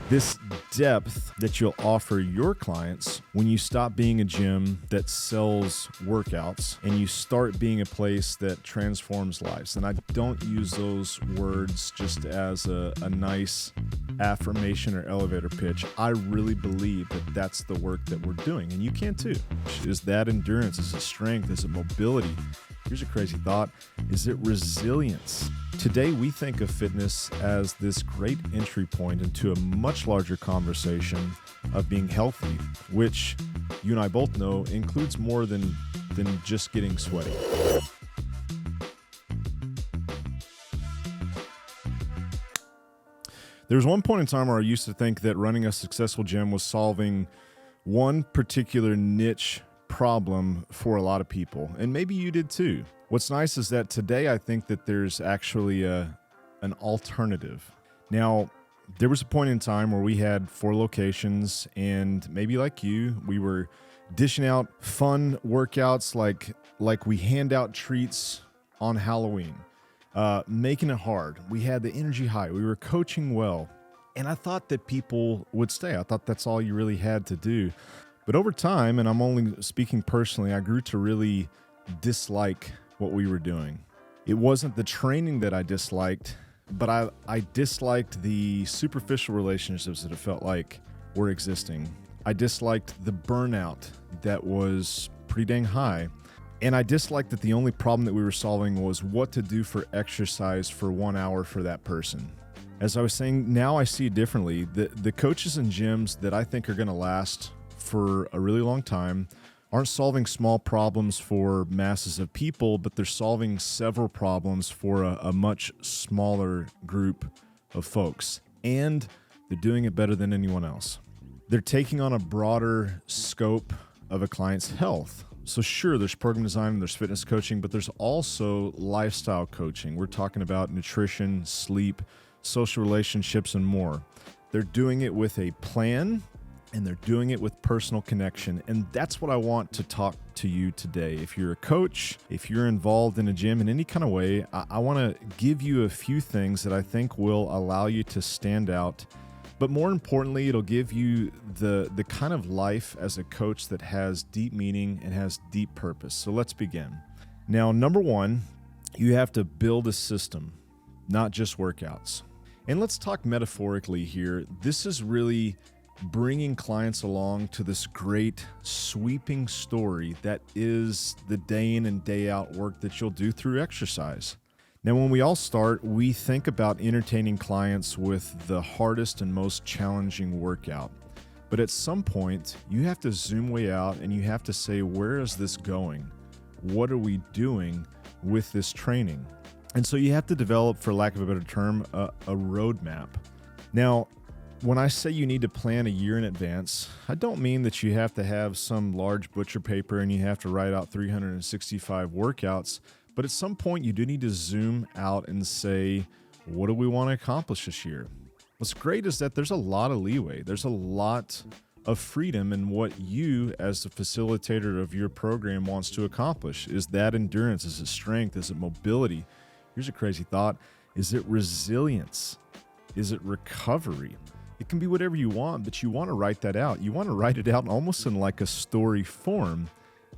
this depth that you'll offer your clients when you stop being a gym that sells workouts and you start being a place that transforms lives. And I don't use those words just as a nice affirmation or elevator pitch. I really believe that that's the work that we're doing, and you can too. Is that endurance? Is it strength? Is it mobility? Here's a crazy thought. Is it resilience? Today, we think of fitness as this great entry point into a much larger conversation of being healthy, which you and I both know includes more than just getting sweaty. There was one point in time where I used to think that running a successful gym was solving one particular niche problem for a lot of people, and maybe you did too. What's nice is that today I think that there's actually an alternative. Now, there was a point in time where we had 4 locations, and maybe like you, we were dishing out fun workouts like we hand out treats on Halloween, making it hard. We had the energy high. We were coaching well, and I thought that people would stay. I thought that's all you really had to do. But over time, and I'm only speaking personally, I grew to really dislike what we were doing. It wasn't the training that I disliked, but I disliked the superficial relationships that it felt like were existing. I disliked the burnout that was pretty dang high. And I disliked that the only problem that we were solving was what to do for exercise for 1 hour for that person. As I was saying, now I see it differently. The coaches and gyms that I think are going to last for a really long time aren't solving small problems for masses of people, but they're solving several problems for a much smaller group of folks. And they're doing it better than anyone else. They're taking on a broader scope of a client's health. So sure, there's program design, there's fitness coaching, but there's also lifestyle coaching. We're talking about nutrition, sleep, social relationships, and more. They're doing it with a plan, and they're doing it with personal connection. And that's what I want to talk to you today. If you're a coach, if you're involved in a gym in any kind of way, I want to give you a few things that I think will allow you to stand out. But more importantly, it'll give you the kind of life as a coach that has deep meaning and has deep purpose. So let's begin. Now, number one, you have to build a system, not just workouts. And let's talk metaphorically here. This is really bringing clients along to this great sweeping story that is the day in and day out work that you'll do through exercise. Now, when we all start, we think about entertaining clients with the hardest and most challenging workout. But at some point, you have to zoom way out and you have to say, where is this going? What are we doing with this training? And so you have to develop, for lack of a better term, a roadmap. Now, when I say you need to plan a year in advance, I don't mean that you have to have some large butcher paper and you have to write out 365 workouts. But at some point, you do need to zoom out and say, what do we want to accomplish this year? What's great is that there's a lot of leeway. There's a lot of freedom in what you, as the facilitator of your program, wants to accomplish. Is that endurance? Is it strength? Is it mobility? Here's a crazy thought. Is it resilience? Is it recovery? It can be whatever you want, but you want to write that out. You want to write it out almost in like a story form.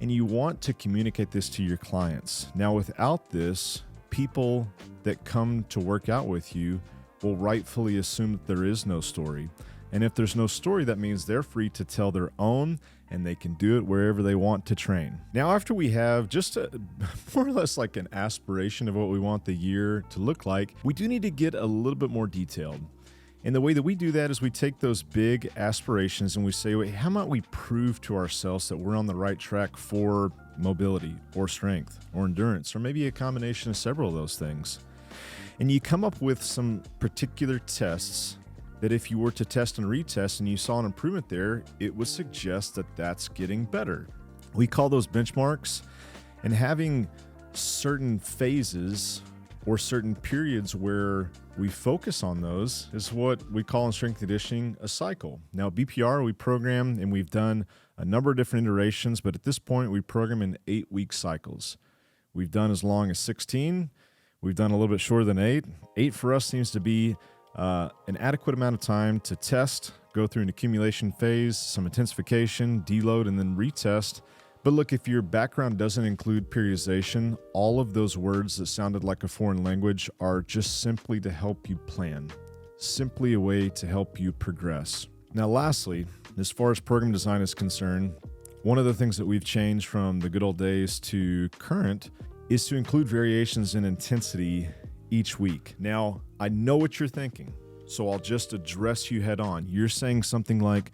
And you want to communicate this to your clients. Now, without this, people that come to work out with you will rightfully assume that there is no story. And if there's no story, that means they're free to tell their own, and they can do it wherever they want to train. Now, after we have just more or less like an aspiration of what we want the year to look like, we do need to get a little bit more detailed. And the way that we do that is we take those big aspirations and we say, wait, how might we prove to ourselves that we're on the right track for mobility or strength or endurance, or maybe a combination of several of those things? And you come up with some particular tests that if you were to test and retest and you saw an improvement there, it would suggest that that's getting better. We call those benchmarks, and having certain phases or certain periods where we focus on those is what we call in strength conditioning a cycle. Now, BPR, we program, and we've done a number of different iterations, but at this point, we program in 8-week cycles. We've done as long as 16. We've done a little bit shorter than 8. 8 for us seems to be an adequate amount of time to test, go through an accumulation phase, some intensification, deload, and then retest. But look, if your background doesn't include periodization, all of those words that sounded like a foreign language are just simply to help you plan, simply a way to help you progress. Now, lastly, as far as program design is concerned, one of the things that we've changed from the good old days to current is to include variations in intensity each week. Now, I know what you're thinking, so I'll just address you head on. You're saying something like,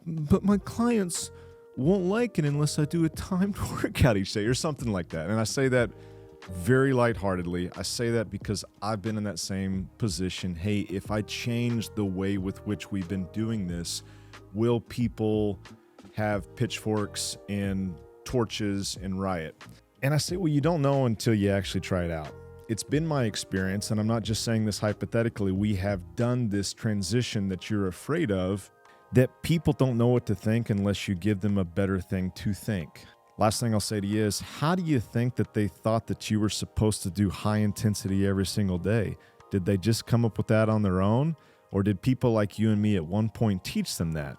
but my clients won't like it unless I do a timed workout each day, or something like that. And I say that very lightheartedly. I say that because I've been in that same position. Hey, if I change the way with which we've been doing this, will people have pitchforks and torches and riot? And I say, well, you don't know until you actually try it out. It's been my experience, and I'm not just saying this hypothetically, we have done this transition that you're afraid of, that people don't know what to think unless you give them a better thing to think. Last thing I'll say to you is, how do you think that they thought that you were supposed to do high intensity every single day? Did they just come up with that on their own? Or did people like you and me at one point teach them that?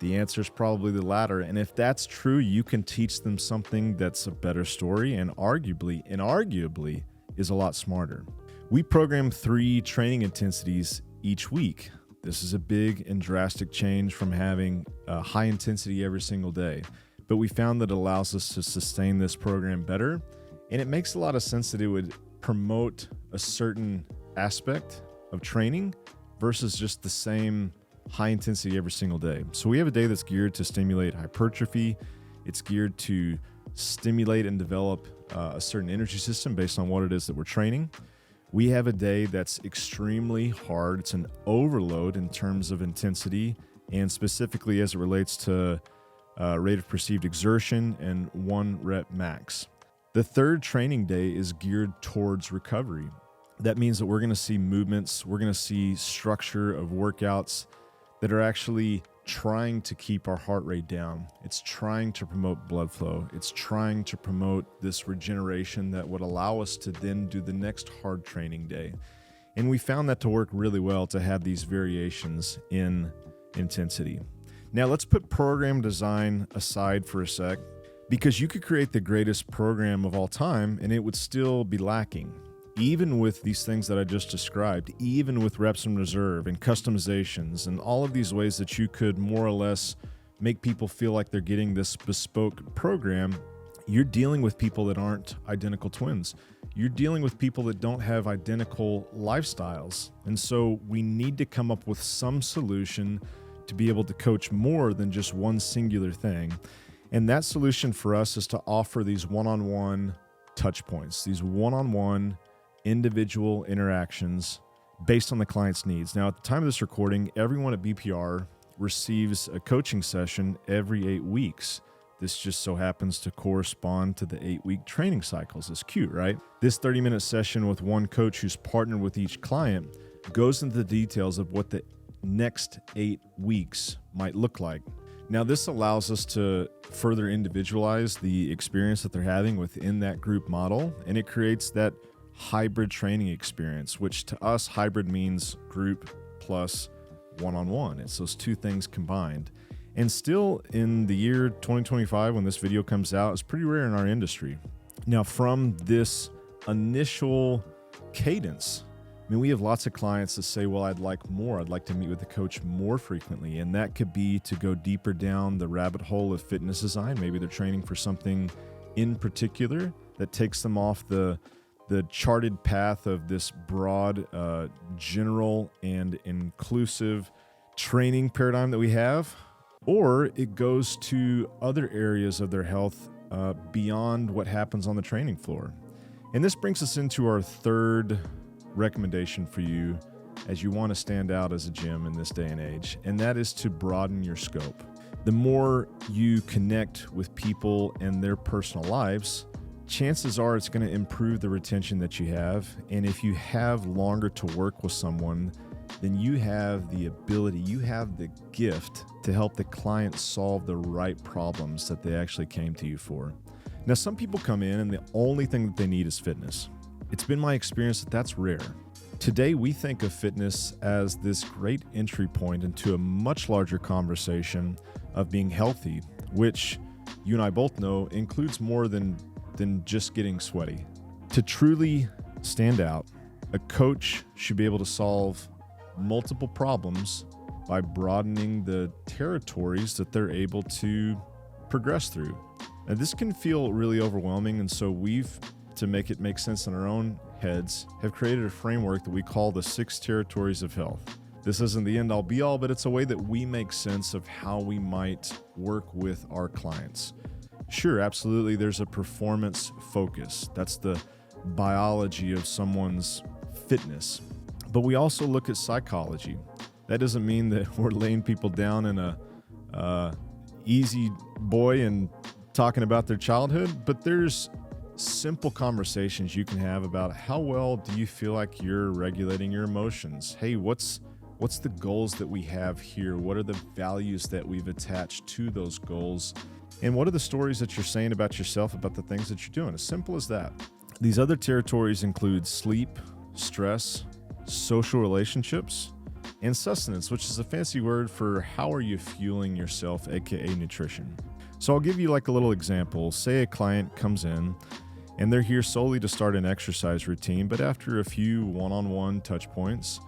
The answer is probably the latter. And if that's true, you can teach them something that's a better story and arguably is a lot smarter. We program 3 training intensities each week. This is a big and drastic change from having high intensity every single day. But we found that it allows us to sustain this program better. And it makes a lot of sense that it would promote a certain aspect of training versus just the same high intensity every single day. So we have a day that's geared to stimulate hypertrophy. It's geared to stimulate and develop a certain energy system based on what it is that we're training. We have a day that's extremely hard. It's an overload in terms of intensity, and specifically as it relates to rate of perceived exertion and 1 rep max. The third training day is geared towards recovery. That means that we're going to see movements, we're going to see structure of workouts that are actually trying to keep our heart rate down. It's trying to promote blood flow. It's trying to promote this regeneration that would allow us to then do the next hard training day. And we found that to work really well, to have these variations in intensity. Now let's put program design aside for a sec, because you could create the greatest program of all time and it would still be lacking. Even with these things that I just described, even with reps in reserve and customizations and all of these ways that you could more or less make people feel like they're getting this bespoke program, you're dealing with people that aren't identical twins. You're dealing with people that don't have identical lifestyles. And so we need to come up with some solution to be able to coach more than just one singular thing. And that solution for us is to offer these one-on-one touch points, these one-on-one individual interactions based on the client's needs. Now, at the time of this recording, everyone at BPR receives a coaching session every 8 weeks. This just so happens to correspond to the 8-week training cycles. It's cute, right? This 30-minute session with one coach who's partnered with each client goes into the details of what the next 8 weeks might look like. Now, this allows us to further individualize the experience that they're having within that group model, and it creates that hybrid training experience, which to us, hybrid means group plus one-on-one. It's those two things combined. And still in the year 2025, when this video comes out, it's pretty rare in our industry. Now, from this initial cadence, I mean, we have lots of clients that say, well, I'd like more. I'd like to meet with the coach more frequently. And that could be to go deeper down the rabbit hole of fitness design. Maybe they're training for something in particular that takes them off the charted path of this broad, general and inclusive training paradigm that we have. Or it goes to other areas of their health beyond what happens on the training floor. And this brings us into our third recommendation for you as you want to stand out as a gym in this day and age, and that is to broaden your scope. The more you connect with people and their personal lives, chances are it's going to improve the retention that you have. And if you have longer to work with someone, then you have the ability, you have the gift to help the client solve the right problems that they actually came to you for. Now, some people come in and the only thing that they need is fitness. It's been my experience that that's rare. Today, we think of fitness as this great entry point into a much larger conversation of being healthy, which you and I both know includes more than just getting sweaty. To truly stand out, a coach should be able to solve multiple problems by broadening the territories that they're able to progress through. Now, this can feel really overwhelming, and so we've, to make it make sense in our own heads, have created a framework that we call the 6 territories of health. This isn't the end all be all, but it's a way that we make sense of how we might work with our clients. Sure, absolutely, there's a performance focus. That's the biology of someone's fitness. But we also look at psychology. That doesn't mean that we're laying people down in a easy boy and talking about their childhood, but there's simple conversations you can have about how well do you feel like you're regulating your emotions? Hey, what's the goals that we have here? What are the values that we've attached to those goals? And what are the stories that you're saying about yourself, about the things that you're doing? As simple as that. These other territories include sleep, stress, social relationships, and sustenance, which is a fancy word for how are you fueling yourself, aka nutrition. So I'll give you like a little example. Say a client comes in and they're here solely to start an exercise routine, but after a few one-on-one touch points,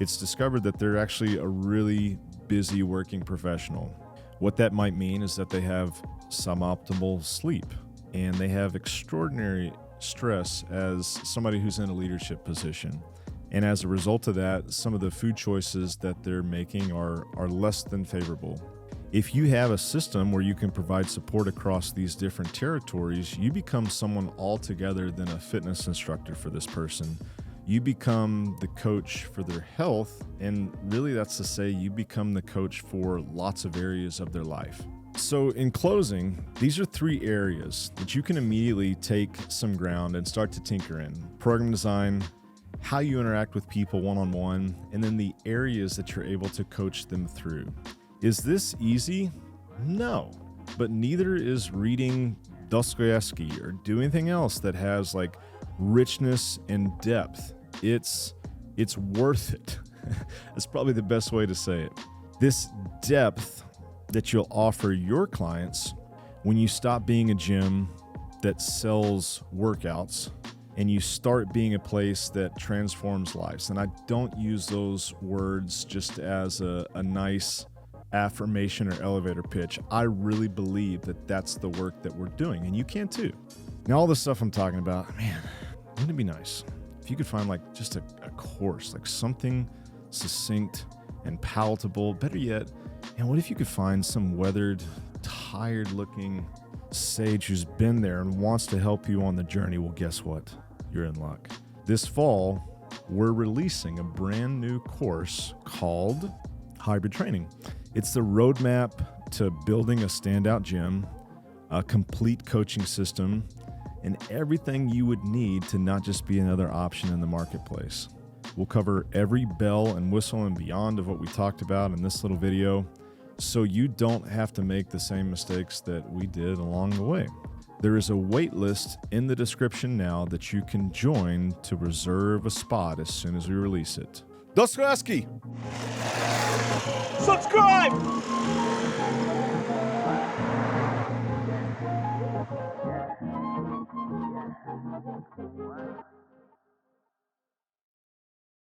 it's discovered that they're actually a really busy working professional. What that might mean is that they have suboptimal sleep and they have extraordinary stress as somebody who's in a leadership position. And as a result of that, some of the food choices that they're making are less than favorable. If you have a system where you can provide support across these different territories, you become someone altogether than a fitness instructor for this person. You become the coach for their health, and really that's to say you become the coach for lots of areas of their life. So in closing, these are 3 areas that you can immediately take some ground and start to tinker in. Program design, how you interact with people one-on-one, and then the areas that you're able to coach them through. Is this easy? No, but neither is reading Dostoevsky or do anything else that has like richness and depth. It's worth it. That's probably the best way to say it. This depth that you'll offer your clients when you stop being a gym that sells workouts and you start being a place that transforms lives. And I don't use those words just as a nice affirmation or elevator pitch. I really believe that that's the work that we're doing, and you can too. Now, all this stuff I'm talking about, man, wouldn't it be nice if you could find like just a course, like something succinct and palatable? Better yet, and what if you could find some weathered, tired-looking sage who's been there and wants to help you on the journey? Well, guess what? You're in luck. This fall, we're releasing a brand new course called Hybrid Training. It's the roadmap to building a standout gym, a complete coaching system, and everything you would need to not just be another option in the marketplace. We'll cover every bell and whistle and beyond of what we talked about in this little video, so you don't have to make the same mistakes that we did along the way. There is a wait list in the description now that you can join to reserve a spot as soon as we release it. Dostoevsky! Subscribe!